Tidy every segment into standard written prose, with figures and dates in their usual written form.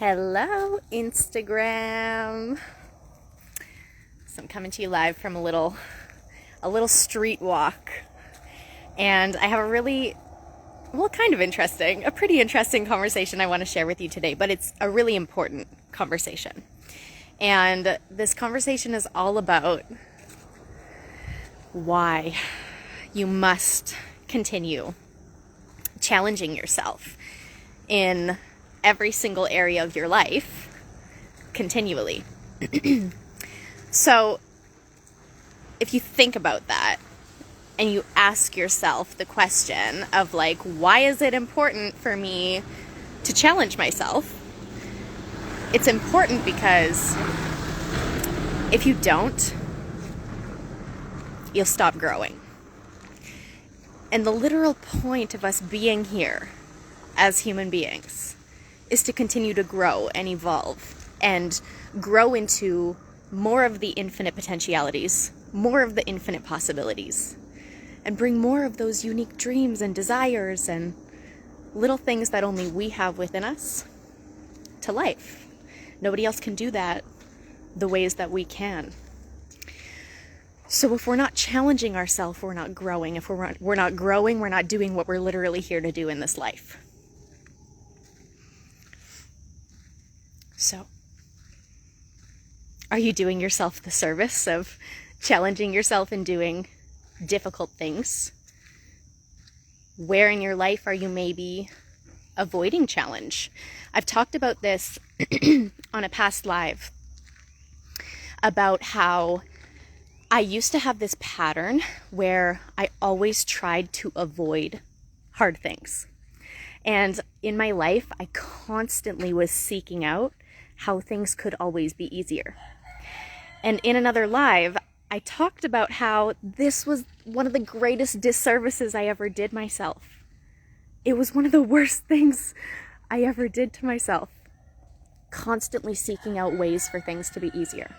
Hello, Instagram. So I'm coming to you live from a little street walk. And I have a pretty interesting conversation I want to share with you today, but it's a really important conversation. And this conversation is all about why you must continue challenging yourself in every single area of your life continually. So if you think about that and you ask yourself the question of why is it important for me to challenge myself? It's important because if you don't, you'll stop growing. And the literal point of us being here as human beings is to continue to grow and evolve and grow into more of the infinite potentialities, more of the infinite possibilities, and bring more of those unique dreams and desires and little things that only we have within us to life. Nobody else can do that the ways that we can. So if we're not challenging ourselves, we're not growing. If we're not growing, we're not doing what we're literally here to do in this life. So, are you doing yourself the service of challenging yourself and doing difficult things? Where in your life are you maybe avoiding challenge? I've talked about this on a past live about how I used to have this pattern where I always tried to avoid hard things. And in my life, I constantly was seeking out how things could always be easier. And in another live, I talked about how this was one of the greatest disservices I ever did myself. It was one of the worst things I ever did to myself. Constantly seeking out ways for things to be easier.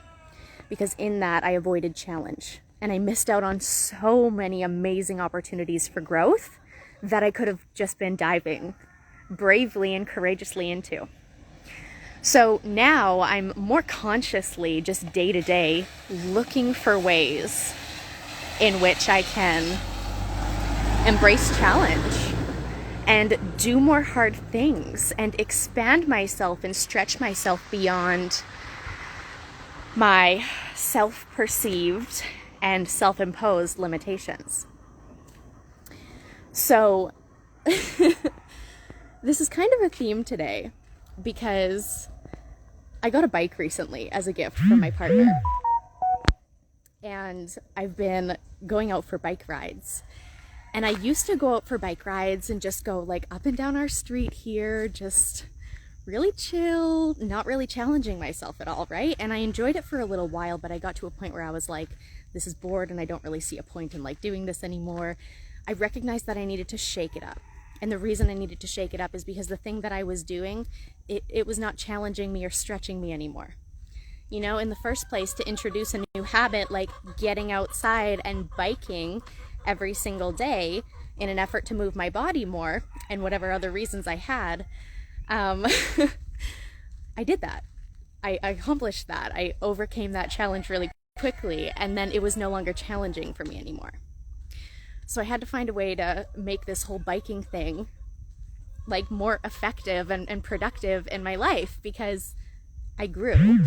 Because in that, I avoided challenge. And I missed out on so many amazing opportunities for growth that I could have just been diving bravely and courageously into. So now I'm more consciously, just day to day, looking for ways in which I can embrace challenge and do more hard things and expand myself and stretch myself beyond my self-perceived and self-imposed limitations. So this is kind of a theme today because I got a bike recently as a gift from my partner. And I've been going out for bike rides. And I used to go out for bike rides and just go up and down our street here, just really chill, not really challenging myself at all, right? And I enjoyed it for a little while, but I got to a point where I was like, this is bored and I don't really see a point in doing this anymore. I recognized that I needed to shake it up. And the reason I needed to shake it up is because the thing that I was doing, it was not challenging me or stretching me anymore. You know, in the first place, to introduce a new habit like getting outside and biking every single day in an effort to move my body more and whatever other reasons I had, I did that. I accomplished that. I overcame that challenge really quickly, and then it was no longer challenging for me anymore. So I had to find a way to make this whole biking thing more effective and productive in my life because I grew.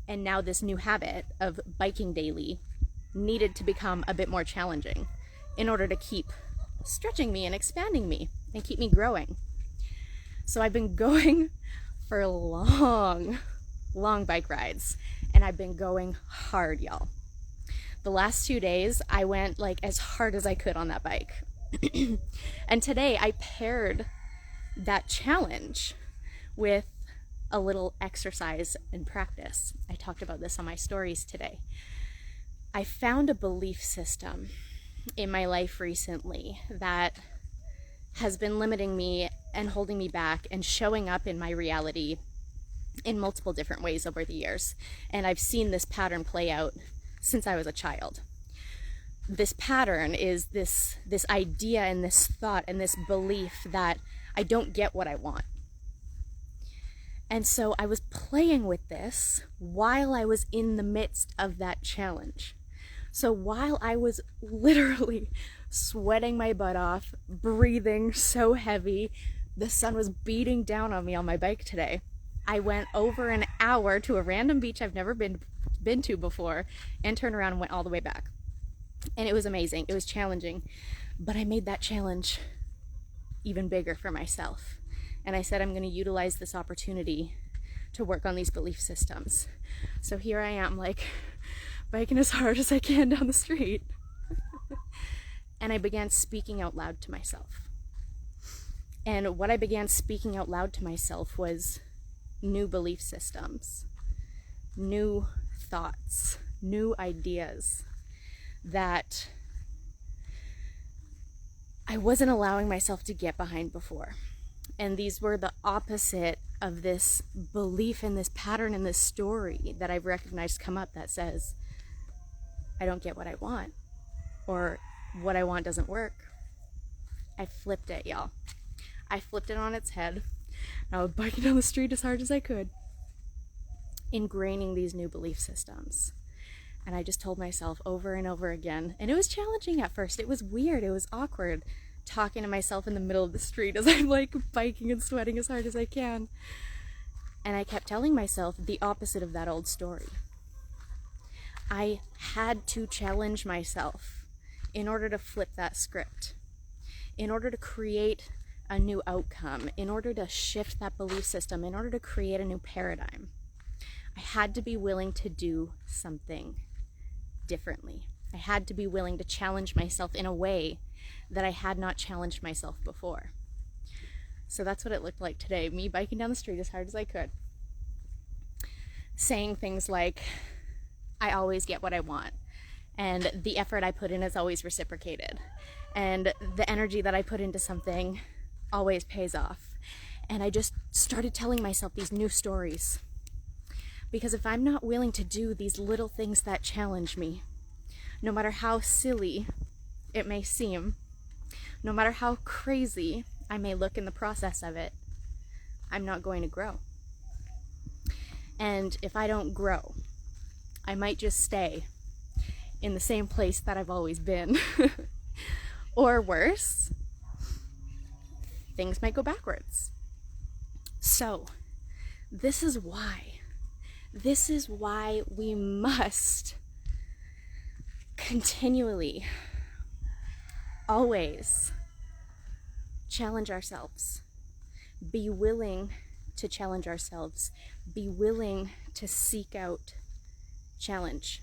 And now this new habit of biking daily needed to become a bit more challenging in order to keep stretching me and expanding me and keep me growing. So I've been going for long bike rides, and I've been going hard, y'all. The last 2 days, I went as hard as I could on that bike. And today, I paired that challenge with a little exercise and practice. I talked about this on my stories today. I found a belief system in my life recently that has been limiting me and holding me back and showing up in my reality in multiple different ways over the years. And I've seen this pattern play out since I was a child. This pattern is this idea and this thought and this belief that I don't get what I want. And so I was playing with this while I was in the midst of that challenge. So while I was literally sweating my butt off, breathing so heavy, the sun was beating down on me on my bike today, I went over an hour to a random beach I've never been to before and turned around and went all the way back. And it was amazing. It was challenging. But I made that challenge even bigger for myself. And I said, I'm going to utilize this opportunity to work on these belief systems. So here I am, like, biking as hard as I can down the street. And I began speaking out loud to myself. And what I began speaking out loud to myself was new belief systems, new thoughts, new ideas that I wasn't allowing myself to get behind before. And these were the opposite of this belief in this pattern in this story that I've recognized come up that says, I don't get what I want, or what I want doesn't work. I flipped it, y'all. I flipped it on its head. I was biking down the street as hard as I could, ingraining these new belief systems. And I just told myself over and over again, and it was challenging at first. It was weird. It was awkward talking to myself in the middle of the street as I'm like biking and sweating as hard as I can. And I kept telling myself the opposite of that old story. I had to challenge myself in order to flip that script, in order to create a new outcome, in order to shift that belief system, in order to create a new paradigm. I had to be willing to do something differently. I had to be willing to challenge myself in a way that I had not challenged myself before. So that's what it looked like today, me biking down the street as hard as I could, saying things like, I always get what I want, and the effort I put in is always reciprocated, and the energy that I put into something always pays off. And I just started telling myself these new stories. Because if I'm not willing to do these little things that challenge me, no matter how silly it may seem, no matter how crazy I may look in the process of it, I'm not going to grow. And if I don't grow, I might just stay in the same place that I've always been. Or worse, things might go backwards. So, this is why we must continually, always challenge ourselves. Be willing to challenge ourselves. Be willing to seek out challenge.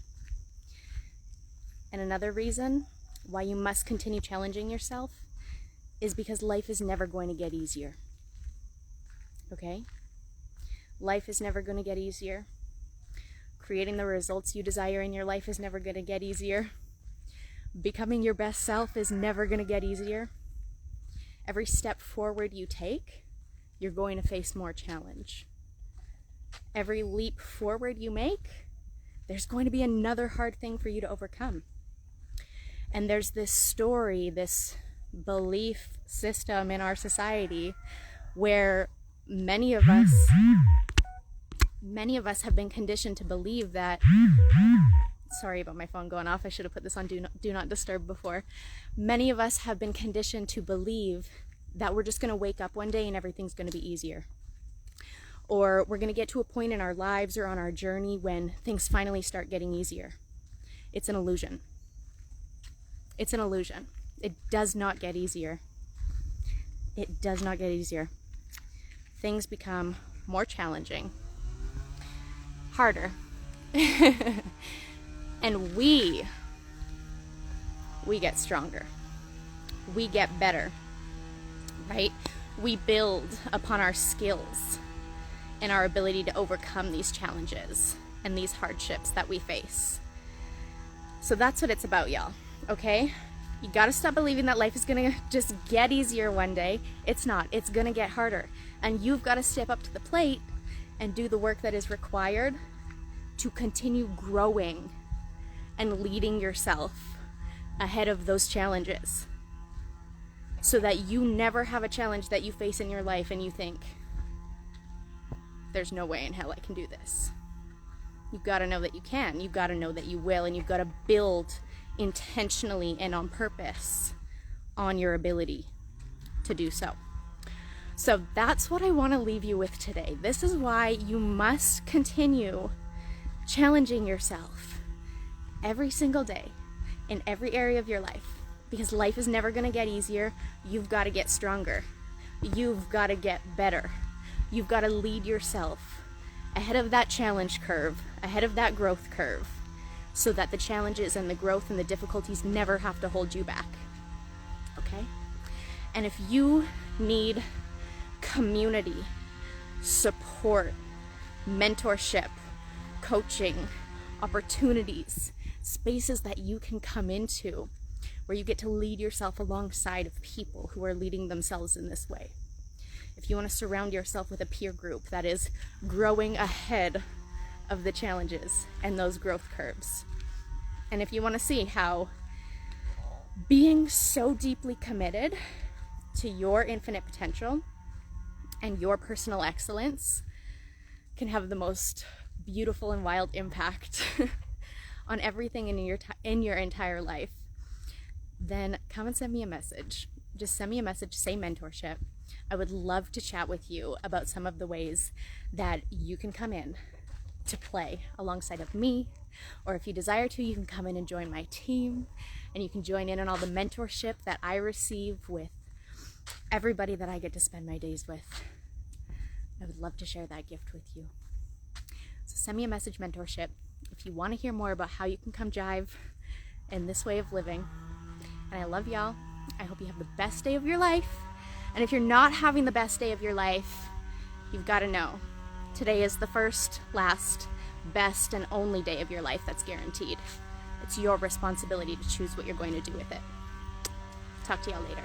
And another reason why you must continue challenging yourself is because life is never going to get easier. Okay? Life is never going to get easier. Creating the results you desire in your life is never going to get easier. Becoming your best self is never going to get easier. Every step forward you take, you're going to face more challenge. Every leap forward you make, there's going to be another hard thing for you to overcome. And there's this story, this belief system in our society where many of us have been conditioned to believe that, sorry about my phone going off, I should have put this on do not disturb before. Many of us have been conditioned to believe that we're just going to wake up one day and everything's going to be easier. Or we're going to get to a point in our lives or on our journey when things finally start getting easier. It's an illusion. It's an illusion. It does not get easier. It does not get easier. Things become more challenging, harder, and we get stronger. We get better, right? We build upon our skills and our ability to overcome these challenges and these hardships that we face. So that's what it's about, y'all, okay? You gotta stop believing that life is gonna just get easier one day. It's not. It's gonna get harder. And you've gotta step up to the plate and do the work that is required to continue growing and leading yourself ahead of those challenges, so that you never have a challenge that you face in your life and you think, there's no way in hell I can do this. You've got to know that you can. You've got to know that you will, and you've got to build intentionally and on purpose on your ability to do so. So that's what I want to leave you with today. This is why you must continue challenging yourself every single day in every area of your life, because life is never going to get easier. You've got to get stronger. You've got to get better. You've got to lead yourself ahead of that challenge curve, ahead of that growth curve, so that the challenges and the growth and the difficulties never have to hold you back. Okay? And if you need community, support, mentorship, coaching, opportunities, spaces that you can come into where you get to lead yourself alongside of people who are leading themselves in this way. If you want to surround yourself with a peer group that is growing ahead of the challenges and those growth curves. And if you want to see how being so deeply committed to your infinite potential and your personal excellence can have the most beautiful and wild impact on everything in your entire life, then come and send me a message. Just send me a message, say mentorship. I would love to chat with you about some of the ways that you can come in to play alongside of me, or if you desire to, you can come in and join my team, and you can join in on all the mentorship that I receive with everybody that I get to spend my days with. I would love to share that gift with you. So send me a message, mentorship, if you want to hear more about how you can come jive in this way of living. And I love y'all. I hope you have the best day of your life. And if you're not having the best day of your life, you've got to know today is the first, last, best, and only day of your life that's guaranteed. It's your responsibility to choose what you're going to do with it. Talk to y'all later.